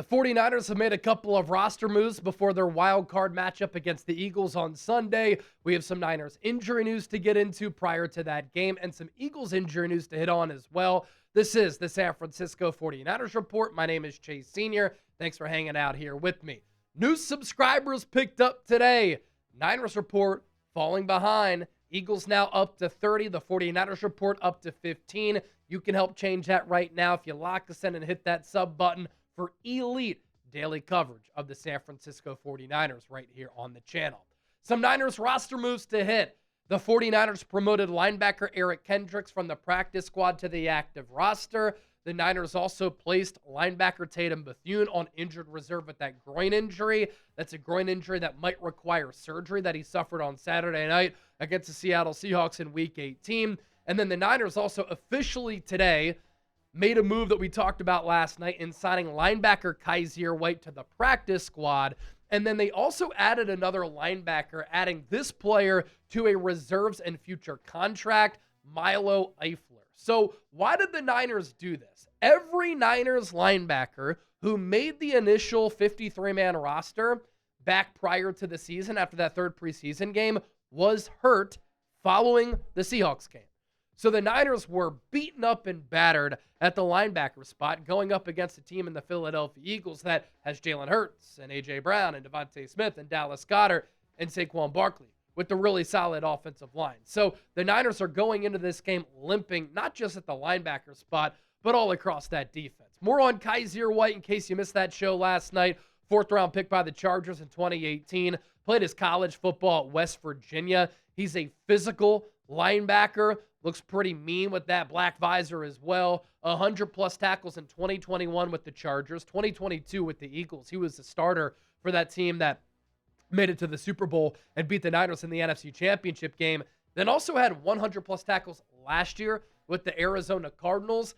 49ers have made a couple of roster moves before their wild card matchup against the Eagles on Sunday. We have some Niners injury news to get into prior to that game and some Eagles injury news to hit on as well. This is the San Francisco 49ers Report. My name is Chase Sr. Thanks for hanging out here with me. New subscribers picked up today. Niners Report falling behind. Eagles now up to 30. The 49ers Report up to 15. You can help change that right now if you lock us in and hit that sub button for elite daily coverage of the San Francisco 49ers right here on the channel. Some Niners roster moves to hit. The 49ers promoted linebacker Eric Kendricks from the practice squad to the active roster. The Niners also placed linebacker Tatum Bethune on injured reserve with that groin injury. That's a groin injury that might require surgery that he suffered on Saturday night against the Seattle Seahawks in Week 18. And then the Niners also officially today made a move that we talked about last night in signing linebacker Kaiser White to the practice squad. And then they also added another linebacker, adding this player to a reserves and future contract, Milo Eifler. So why did the Niners do this? Every Niners linebacker who made the initial 53-man roster back prior to the season after that third preseason game was hurt following the Seahawks game. So the Niners were beaten up and battered at the linebacker spot, going up against a team in the Philadelphia Eagles that has Jalen Hurts and A.J. Brown and Devontae Smith and Dallas Goedert and Saquon Barkley with the really solid offensive line. So the Niners are going into this game limping, not just at the linebacker spot, but all across that defense. More on Kaiser White in case you missed that show last night. Fourth-round pick by the Chargers in 2018. Played his college football at West Virginia. He's a physical linebacker. Looks pretty mean with that black visor as well. 100-plus tackles in 2021 with the Chargers, 2022 with the Eagles. He was the starter for that team that made it to the Super Bowl and beat the Niners in the NFC Championship game. Then also had 100-plus tackles last year with the Arizona Cardinals.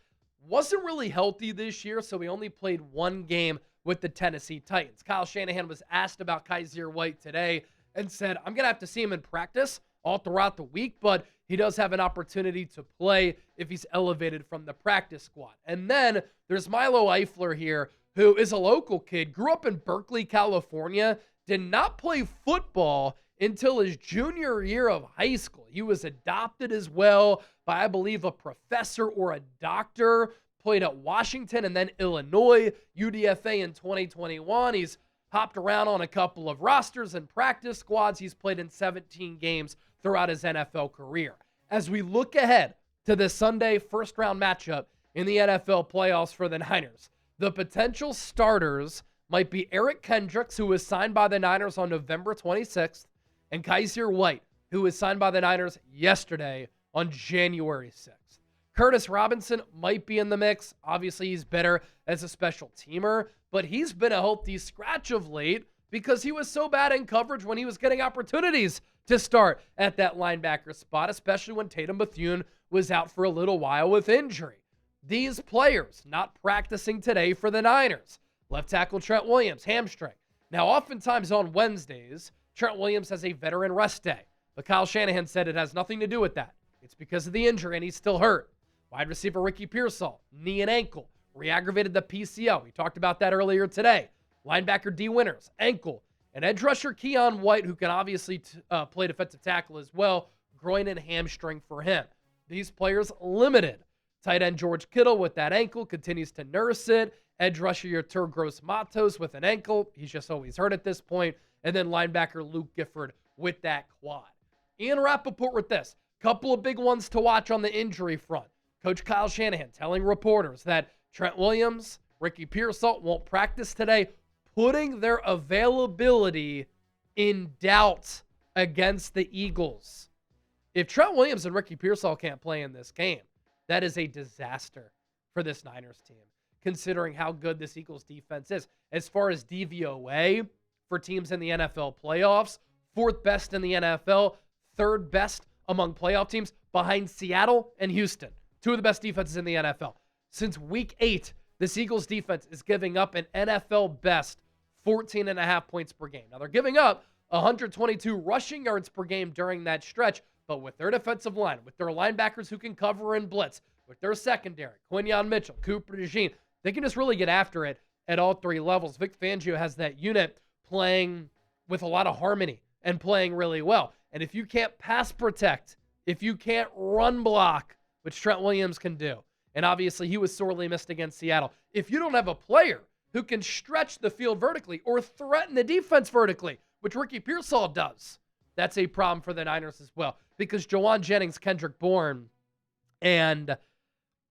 Wasn't really healthy this year, so he only played one game with the Tennessee Titans. Kyle Shanahan was asked about Kaiser White today and said, I'm going to have to see him in practice all throughout the week, but he does have an opportunity to play if he's elevated from the practice squad. And then there's Milo Eifler here, who is a local kid, grew up in Berkeley, California, did not play football until his junior year of high school. He was adopted as well by, I believe, a professor or a doctor, played at Washington and then Illinois, UDFA in 2021. He's hopped around on a couple of rosters and practice squads. He's played in 17 games throughout his NFL career. As we look ahead to this Sunday first-round matchup in the NFL playoffs for the Niners, the potential starters might be Eric Kendricks, who was signed by the Niners on November 26th, and Kaiser White, who was signed by the Niners yesterday on January 6th. Curtis Robinson might be in the mix. Obviously, he's better as a special teamer, but he's been a healthy scratch of late because he was so bad in coverage when he was getting opportunities to start at that linebacker spot, especially when Tatum Bethune was out for a little while with injury. These players not practicing today for the Niners. Left tackle Trent Williams, hamstring. Now, oftentimes on Wednesdays, Trent Williams has a veteran rest day, but Kyle Shanahan said it has nothing to do with that. It's because of the injury, and he's still hurt. Wide receiver Ricky Pearsall, knee and ankle, re-aggravated the PCL. We talked about that earlier today. Linebacker D. Winters, ankle. And edge rusher Keon White, who can obviously play defensive tackle as well, groin and hamstring for him. These players limited. Tight end George Kittle with that ankle continues to nurse it. Edge rusher Yetur Gross-Matos with an ankle. He's just always hurt at this point. And then linebacker Luke Gifford with that quad. Ian Rappaport with this. Couple of big ones to watch on the injury front. Coach Kyle Shanahan telling reporters that Trent Williams, Ricky Pearsall won't practice today, putting their availability in doubt against the Eagles. If Trent Williams and Ricky Pearsall can't play in this game, that is a disaster for this Niners team, considering how good this Eagles defense is. As far as DVOA for teams in the NFL playoffs, fourth best in the NFL, third best among playoff teams behind Seattle and Houston. Two of the best defenses in the NFL. Since week 8, this Eagles defense is giving up an NFL best 14.5 points per game. Now, they're giving up 122 rushing yards per game during that stretch, but with their defensive line, with their linebackers who can cover and blitz, with their secondary, Quinyon Mitchell, Cooper DeJean, they can just really get after it at all three levels. Vic Fangio has that unit playing with a lot of harmony and playing really well. And if you can't pass protect, if you can't run block, which Trent Williams can do, and obviously he was sorely missed against Seattle, if you don't have a player who can stretch the field vertically or threaten the defense vertically, which Ricky Pearsall does, that's a problem for the Niners as well. Because Jawan Jennings, Kendrick Bourne, and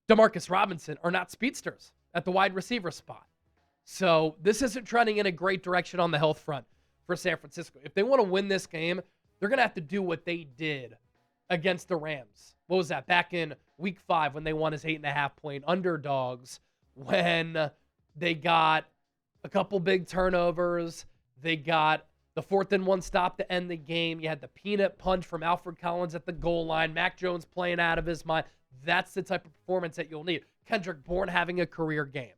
Demarcus Robinson are not speedsters at the wide receiver spot. So this isn't trending in a great direction on the health front for San Francisco. If they want to win this game, they're going to have to do what they did against the Rams. What was that? Back in week 5 when they won as 8.5-point underdogs, when they got a couple big turnovers. They got the 4th and 1 stop to end the game. You had the peanut punch from Alfred Collins at the goal line. Mac Jones playing out of his mind. That's the type of performance that you'll need. Kendrick Bourne having a career game.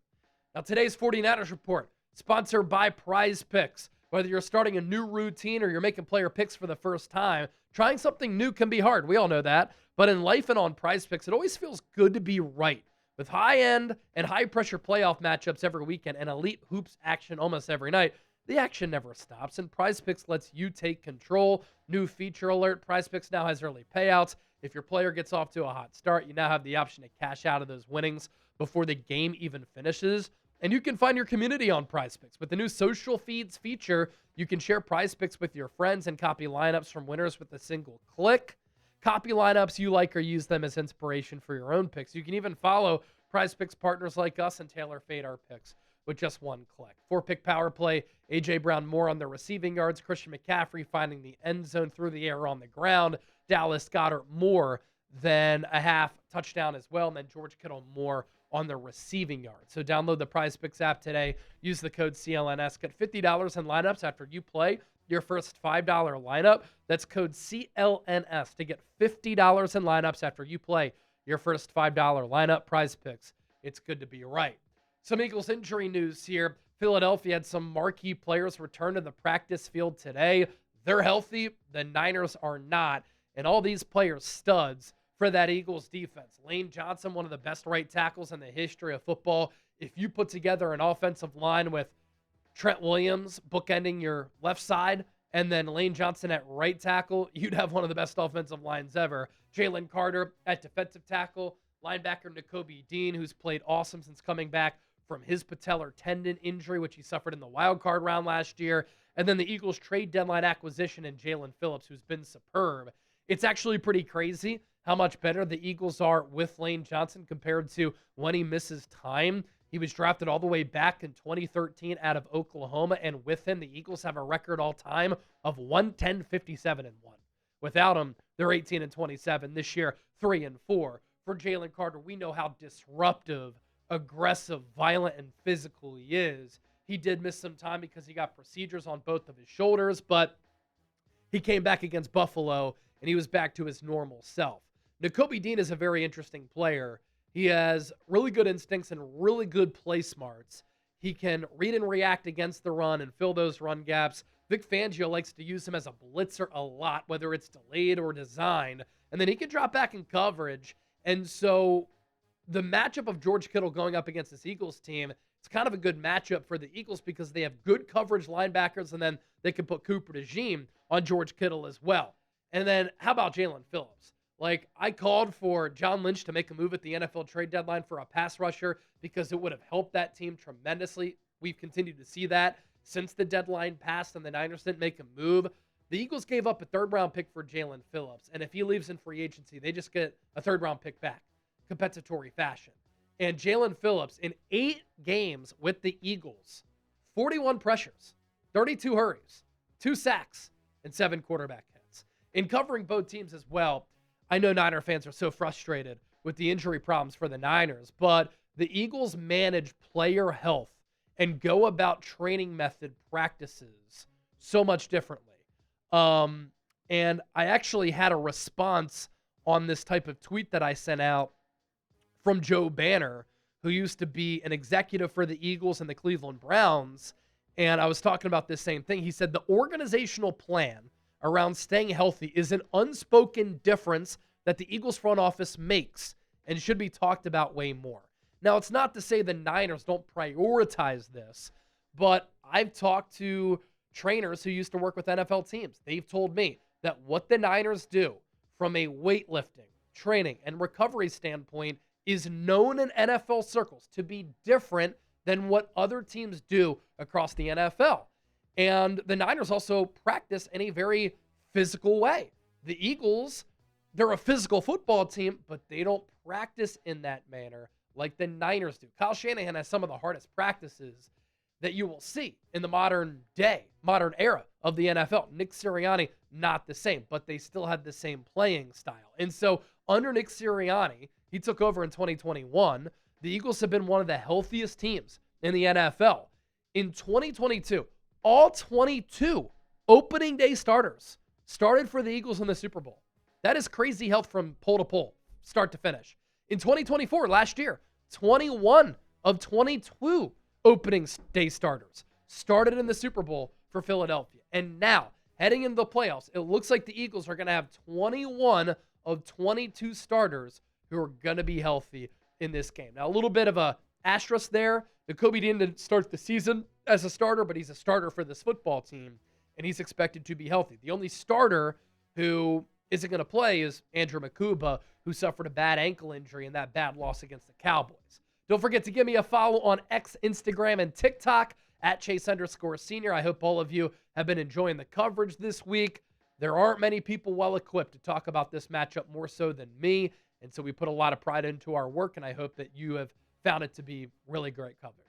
Now, today's 49ers report, sponsored by PrizePicks. Whether you're starting a new routine or you're making player picks for the first time, trying something new can be hard. We all know that. But in life and on PrizePicks, it always feels good to be right. With high-end and high-pressure playoff matchups every weekend and elite hoops action almost every night, the action never stops, and PrizePicks lets you take control. New feature alert, PrizePicks now has early payouts. If your player gets off to a hot start, you now have the option to cash out of those winnings before the game even finishes. And you can find your community on PrizePicks. With the new social feeds feature, you can share PrizePicks with your friends and copy lineups from winners with a single click. Copy lineups you like or use them as inspiration for your own picks. You can even follow PrizePicks partners like us and tailor fade our picks with just one click. 4-pick power play, A.J. Brown more on the receiving yards, Christian McCaffrey finding the end zone through the air on the ground, Dallas Goedert more than a half touchdown as well, and then George Kittle more on the receiving yards. So download the PrizePicks app today. Use the code CLNS. Get $50 in lineups after you play your first $5 lineup. That's code CLNS to get $50 in lineups after you play your first $5 lineup. PrizePicks. It's good to be right. Some Eagles injury news here. Philadelphia had some marquee players return to the practice field today. They're healthy. The Niners are not. And all these players studs for that Eagles defense. Lane Johnson, one of the best right tackles in the history of football. If you put together an offensive line with Trent Williams bookending your left side and then Lane Johnson at right tackle, you'd have one of the best offensive lines ever. Jalen Carter at defensive tackle. Linebacker Nakobe Dean, who's played awesome since coming back from his patellar tendon injury, which he suffered in the wild card round last year. And then the Eagles trade deadline acquisition in Jalen Phillips, who's been superb. It's actually pretty crazy how much better the Eagles are with Lane Johnson compared to when he misses time. He was drafted all the way back in 2013 out of Oklahoma, and with him, the Eagles have a record all-time of 110-57-1. Without him, they're 18-27 this year, 3-4. For Jalen Carter, we know how disruptive, aggressive, violent, and physical he is. He did miss some time because he got procedures on both of his shoulders, but he came back against Buffalo, and he was back to his normal self. Nakobe Dean is a very interesting player. He has really good instincts and really good play smarts. He can read and react against the run and fill those run gaps. Vic Fangio likes to use him as a blitzer a lot, whether it's delayed or designed. And then he can drop back in coverage. And so the matchup of George Kittle going up against this Eagles team, it's kind of a good matchup for the Eagles because they have good coverage linebackers, and then they can put Cooper DeJean on George Kittle as well. And then how about Jalen Phillips? Like, I called for John Lynch to make a move at the NFL trade deadline for a pass rusher because it would have helped that team tremendously. We've continued to see that since the deadline passed and the Niners didn't make a move. The Eagles gave up a third-round pick for Jalen Phillips, and if he leaves in free agency, they just get a third-round pick back, compensatory fashion. And Jalen Phillips, in 8 games with the Eagles, 41 pressures, 32 hurries, 2 sacks, and 7 quarterback hits. In covering both teams as well, I know Niner fans are so frustrated with the injury problems for the Niners, but the Eagles manage player health and go about training method practices so much differently. And I actually had a response on this type of tweet that I sent out from Joe Banner, who used to be an executive for the Eagles and the Cleveland Browns. And I was talking about this same thing. He said the organizational plan around staying healthy is an unspoken difference that the Eagles front office makes and should be talked about way more. Now, it's not to say the Niners don't prioritize this, but I've talked to trainers who used to work with NFL teams. They've told me that what the Niners do from a weightlifting, training, and recovery standpoint is known in NFL circles to be different than what other teams do across the NFL. And the Niners also practice in a very physical way. The Eagles, they're a physical football team, but they don't practice in that manner like the Niners do. Kyle Shanahan has some of the hardest practices that you will see in the modern era of the NFL. Nick Sirianni, not the same, but they still had the same playing style. And so under Nick Sirianni, he took over in 2021. The Eagles have been one of the healthiest teams in the NFL. In 2022, all 22 opening day starters started for the Eagles in the Super Bowl. That is crazy health from pole to pole, start to finish. In 2024, last year, 21 of 22 opening day starters started in the Super Bowl for Philadelphia. And now, heading into the playoffs, it looks like the Eagles are going to have 21 of 22 starters who are going to be healthy in this game. Now, a little bit of a asterisk there. Jacoby didn't start the season as a starter, but he's a starter for this football team, and he's expected to be healthy. The only starter who isn't going to play is Andrew Makuba, who suffered a bad ankle injury in that bad loss against the Cowboys. Don't forget to give me a follow on X, Instagram, and TikTok at Chase_Senior. I hope all of you have been enjoying the coverage this week. There aren't many people well-equipped to talk about this matchup more so than me, and so we put a lot of pride into our work, and I hope that you have found it to be really great coverage.